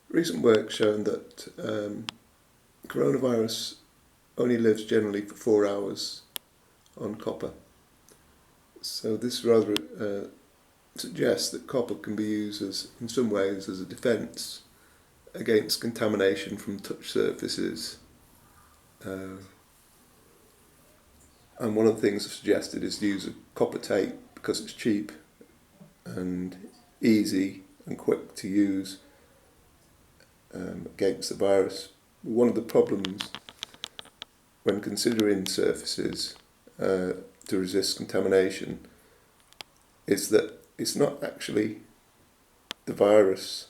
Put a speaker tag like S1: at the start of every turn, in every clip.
S1: Recent work shown that coronavirus only lives generally for 4 hours on copper. So this rather suggests that copper can be used in some ways as a defence against contamination from touch surfaces. And one of the things I've suggested is the use of copper tape because it's cheap and easy and quick to use against the virus. One of the problems when considering surfaces to resist contamination is that it's not actually the virus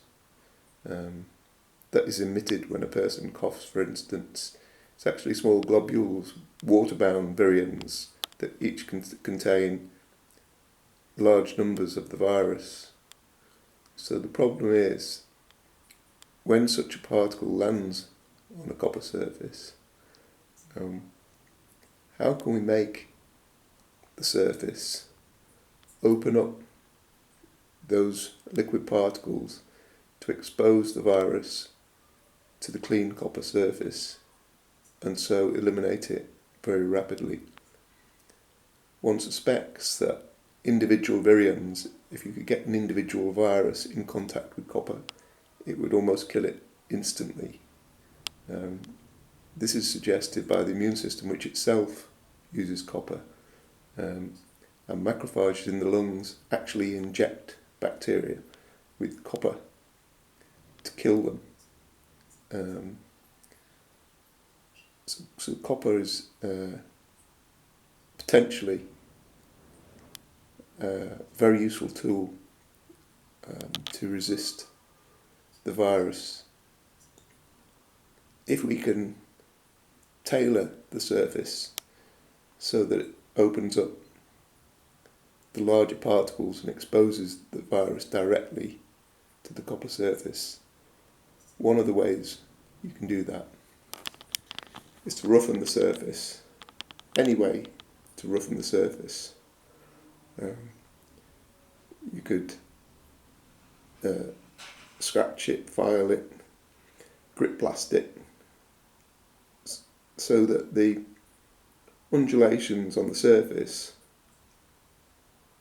S1: that is emitted when a person coughs, for instance. It's actually small globules, water-bound virions, that each contain large numbers of the virus. So the problem is, when such a particle lands on a copper surface, how can we make the surface open up those liquid particles to expose the virus to the clean copper surface and so eliminate it very rapidly? One suspects that individual virions, if you could get an individual virus in contact with copper, it would almost kill it instantly. This is suggested by the immune system, which itself uses copper, and macrophages in the lungs actually inject bacteria with copper to kill them. So copper is potentially a very useful tool to resist the virus. If we can tailor the surface so that it opens up the larger particles and exposes the virus directly to the copper surface, one of the ways you can do that is to roughen the surface. Any way to roughen the surface. You could scratch it, file it, grip blast it, so that the undulations on the surface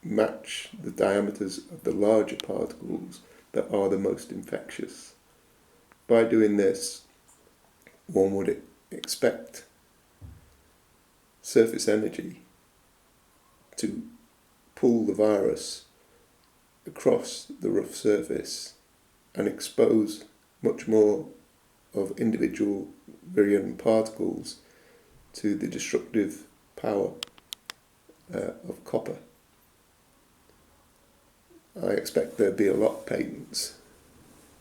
S1: match the diameters of the larger particles that are the most infectious. By doing this, one would expect surface energy to pull the virus across the rough surface and expose much more of individual virion particles to the destructive power of copper. I expect there'll be a lot of patents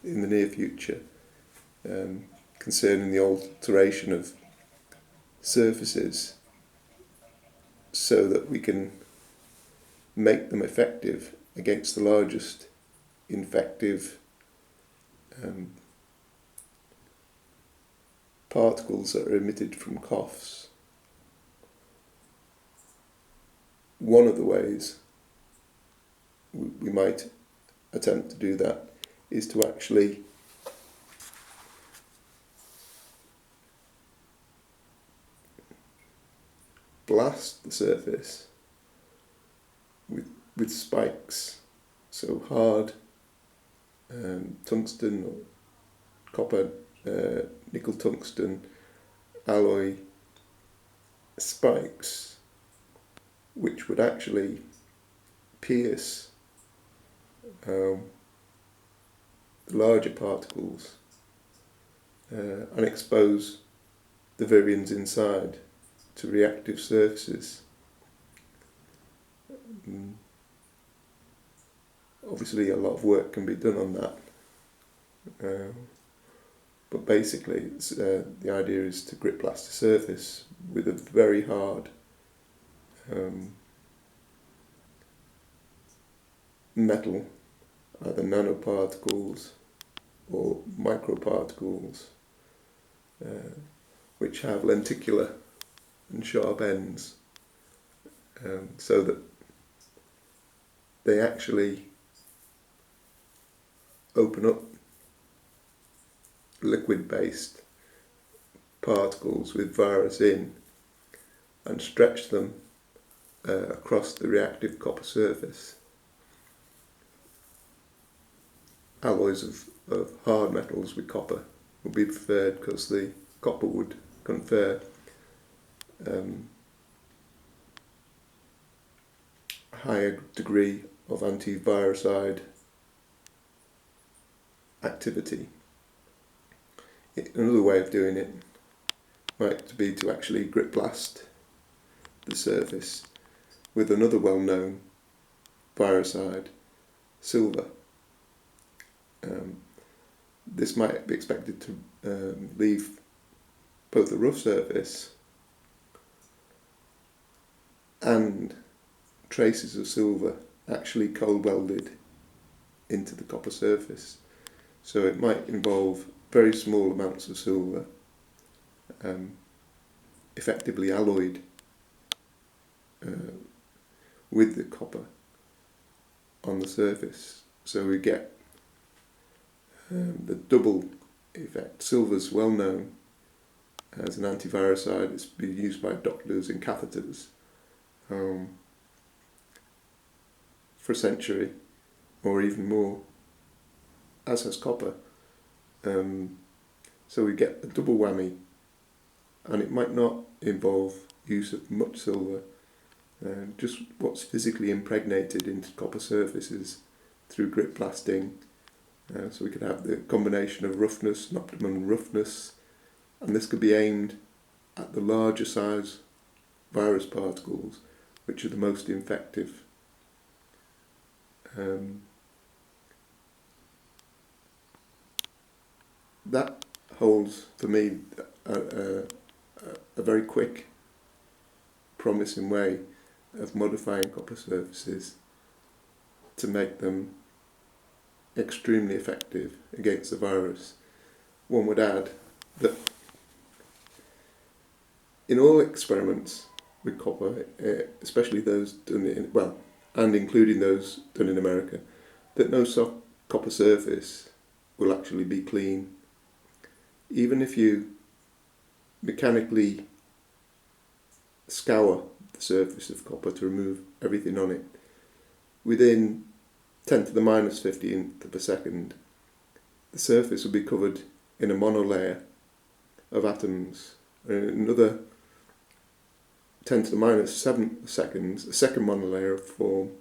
S1: in the near future concerning the alteration of surfaces so that we can make them effective against the largest infective particles that are emitted from coughs. One of the ways we might attempt to do that is to actually blast the surface with spikes, so hard tungsten or copper, nickel tungsten alloy spikes, which would actually pierce the larger particles and expose the virions inside to reactive surfaces. Obviously a lot of work can be done on that, but basically the idea is to grip blast a surface with a very hard metal, either nanoparticles or microparticles, which have lenticular and sharp ends, so that they actually open up liquid-based particles with virus in and stretch them across the reactive copper surface. Alloys of hard metals with copper would be preferred because the copper would confer higher degree of antiviricide activity. Another way of doing it might be to actually grip blast the surface with another well-known viricide, silver. This might be expected to leave both a rough surface and traces of silver actually cold welded into the copper surface. So it might involve very small amounts of silver effectively alloyed with the copper on the surface. So we get the double effect. Silver's well known as an antiviricide. It's been used by doctors in catheters for a century or even more, as has copper. So we get a double whammy, and it might not involve use of much silver, just what's physically impregnated into copper surfaces through grip blasting. So we could have the combination of roughness and optimum roughness, and this could be aimed at the larger size virus particles, which are the most infective. That holds for me a very quick, promising way of modifying copper surfaces to make them extremely effective against the virus. One would add that in all experiments with copper, especially those done and including those done in America, that no copper surface will actually be clean. Even if you mechanically scour the surface of copper to remove everything on it, within 10 to the minus 15th of a second, the surface will be covered in a monolayer of atoms. Another 10 to the minus 7 seconds, a second monolayer of form,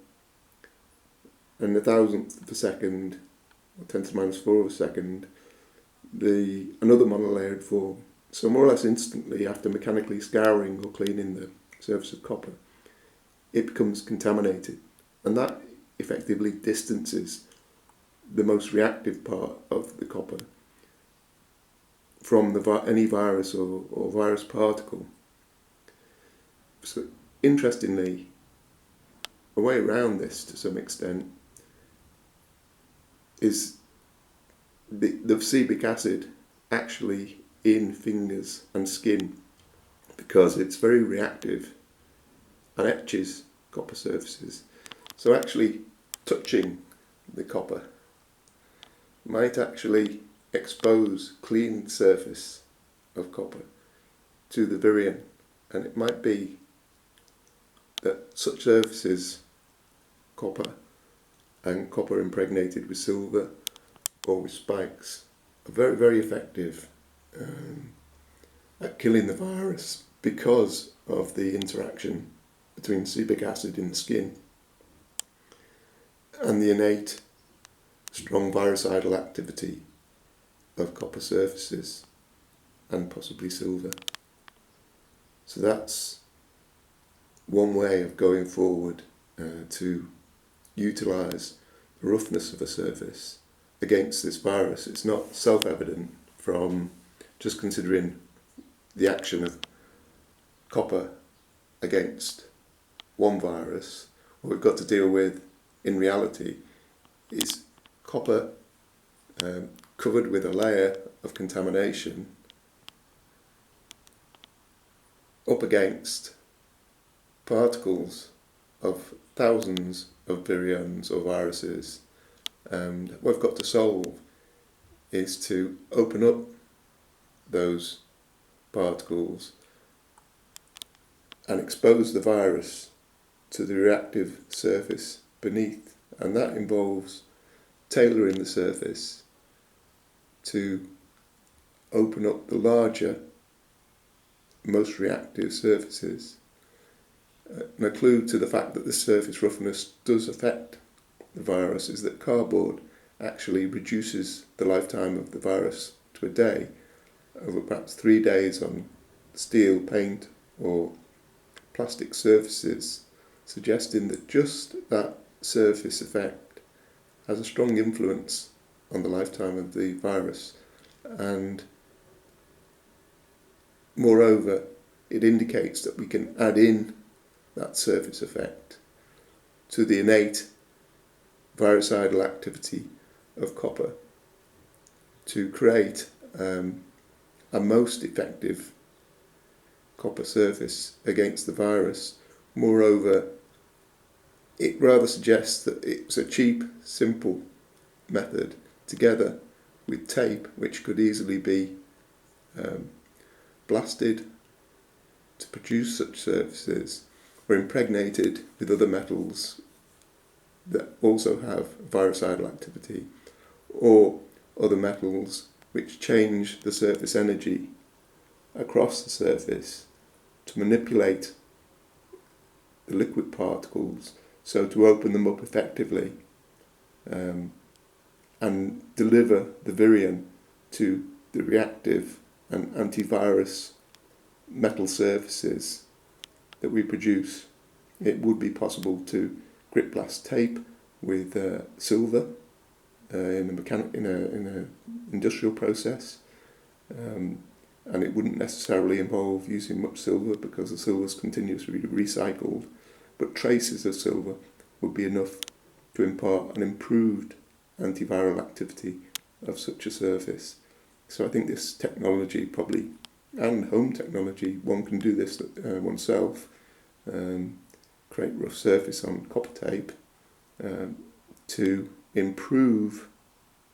S1: and 1,000th of a second, or 10 to the minus 4 of a second, another monolayered form. So more or less instantly, after mechanically scouring or cleaning the surface of copper, it becomes contaminated, and that effectively distances the most reactive part of the copper from any virus or virus particle. So interestingly, a way around this to some extent is the acetic acid actually in fingers and skin, because it's very reactive and etches copper surfaces. So actually touching the copper might actually expose clean surface of copper to the virion, and it might be that such surfaces, copper and copper impregnated with silver or with spikes, are very, very effective at killing the virus because of the interaction between acetic acid in the skin and the innate strong virucidal activity of copper surfaces and possibly silver. So that's one way of going forward to utilise the roughness of a surface against this virus. It's not self-evident from just considering the action of copper against one virus. What we've got to deal with in reality is copper covered with a layer of contamination up against particles of thousands of virions or viruses. And what we've got to solve is to open up those particles and expose the virus to the reactive surface beneath, and that involves tailoring the surface to open up the larger, most reactive surfaces. And a clue to the fact that the surface roughness does affect the virus is that cardboard actually reduces the lifetime of the virus to a day, over perhaps 3 days on steel, paint or plastic surfaces, suggesting that just that surface effect has a strong influence on the lifetime of the virus. And moreover, it indicates that we can add in that surface effect to the innate virucidal activity of copper to create a most effective copper surface against the virus. Moreover, it rather suggests that it's a cheap, simple method, together with tape, which could easily be blasted to produce such surfaces, or impregnated with other metals that also have virucidal activity, or other metals which change the surface energy across the surface to manipulate the liquid particles, so to open them up effectively and deliver the virion to the reactive and antivirus metal surfaces that we produce. It would be possible to grip blast tape with silver in an industrial process, and it wouldn't necessarily involve using much silver because the silver is continuously recycled, but traces of silver would be enough to impart an improved antiviral activity of such a surface. So I think this technology probably, and home technology, one can do this oneself, create rough surface on copper tape to improve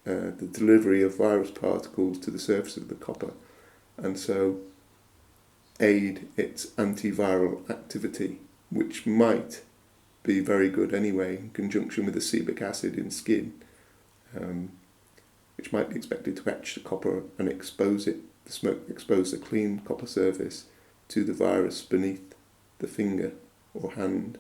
S1: the delivery of virus particles to the surface of the copper, and so aid its antiviral activity, which might be very good anyway in conjunction with acetic acid in skin, which might be expected to etch the copper and expose the clean copper surface to the virus beneath the finger or hand.